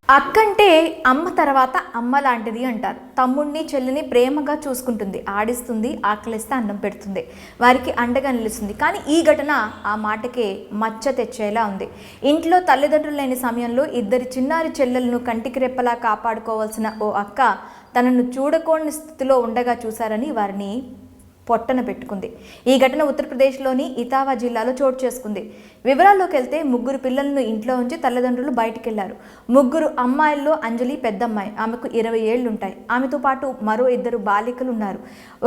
అక్కంటే అమ్మ తర్వాత అమ్మ లాంటిది అంటారు. తమ్ముడిని చెల్లిని ప్రేమగా చూసుకుంటుంది, ఆడిస్తుంది, ఆకలిస్తే అన్నం పెడుతుంది, వారికి అండగా నిలుస్తుంది. కానీ ఈ ఘటన ఆ మాటకే మచ్చ తెచ్చేలా ఉంది. ఇంట్లో తల్లిదండ్రులు లేని సమయంలో ఇద్దరి చిన్నారి చెల్లెలను కంటికి రెప్పలా కాపాడుకోవాల్సిన ఓ అక్క తనను చూడకూడని స్థితిలో ఉండగా చూశారని వారిని పొట్టన పెట్టుకుంది. ఈ ఘటన ఉత్తరప్రదేశ్లోని ఇతావా జిల్లాలో చోటు చేసుకుంది. వివరాల్లోకి వెళ్తే ముగ్గురు పిల్లలను ఇంట్లో ఉంచి తల్లిదండ్రులు బయటికి వెళ్లారు. ముగ్గురు అమ్మాయిల్లో అంజలి పెద్దమ్మాయి, ఆమెకు 20 ఏళ్లు ఉంటాయి. ఆమెతో పాటు మరో 2 బాలికలు ఉన్నారు.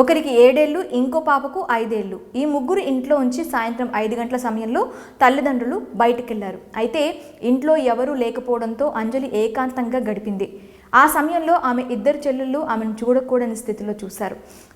ఒకరికి 7 ఏళ్లు, ఇంకో పాపకు 5 ఏళ్లు. ఈ ముగ్గురు ఇంట్లో ఉంచి సాయంత్రం 5 గంటల సమయంలో తల్లిదండ్రులు బయటికి వెళ్లారు. అయితే ఇంట్లో ఎవరూ లేకపోవడంతో అంజలి ఏకాంతంగా గడిపింది. ఆ సమయంలో ఆమె ఇద్దరు చెల్లెళ్ళు ఆమెను చూడకూడని స్థితిలో చూశారు.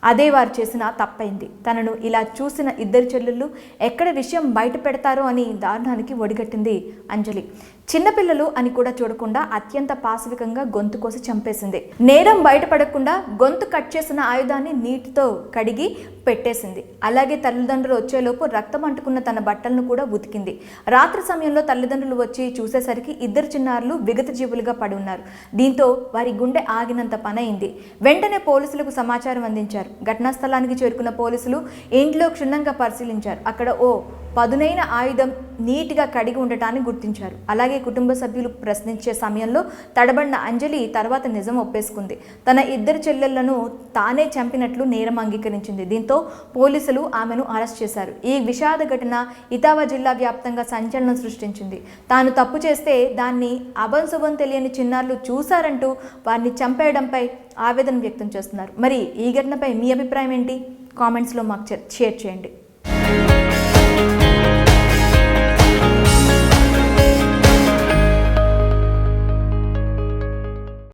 అదే వారు చేసిన తప్పైంది. తనను ఇలా చూసిన ఇద్దరు చెల్లెళ్ళు ఎక్కడ విషయం బయట పెడతారో అని దారుణానికి ఒడిగట్టింది అంజలి. చిన్నపిల్లలు అని కూడా చూడకుండా అత్యంత పాశవికంగా గొంతు కోసి చంపేసింది. నేరం బయటపడకుండా గొంతు కట్ చేసిన ఆయుధాన్ని నీటితో కడిగి పెట్టేసింది. అలాగే తల్లిదండ్రులు వచ్చేలోపు రక్తం అంటుకున్న తన బట్టలను కూడా ఉతికింది. రాత్రి సమయంలో తల్లిదండ్రులు వచ్చి చూసేసరికి ఇద్దరు చిన్నారులు విగత జీవులుగా పడి ఉన్నారు. దీంతో వారి గుండె ఆగినంత పనైంది. వెంటనే పోలీసులకు సమాచారం అందించారు. ఘటనా స్థలానికి చేరుకున్న పోలీసులు ఇంట్లో క్షుణ్ణంగా పరిశీలించారు. అక్కడ ఓ పదునైన ఆయుధం నీట్గా కడిగి ఉండటాన్ని గుర్తించారు. అలాగే కుటుంబ సభ్యులు ప్రశ్నించే సమయంలో తడబడిన అంజలి తర్వాత నిజం ఒప్పేసుకుంది. తన ఇద్దరు చెల్లెళ్లను తానే చంపినట్లు నేరం అంగీకరించింది. దీంతో పోలీసులు ఆమెను అరెస్ట్ చేశారు. ఈ విషాద ఘటన ఇతావా జిల్లా వ్యాప్తంగా సంచలనం సృష్టించింది. తాను తప్పు చేస్తే దాన్ని అభంశుభం తెలియని చిన్నారులు చూశారంటూ వారిని చంపేయడంపై ఆవేదన వ్యక్తం చేస్తున్నారు. మరి ఈ ఘటనపై మీ అభిప్రాయం ఏంటి? కామెంట్స్లో మాకు షేర్ చేయండి.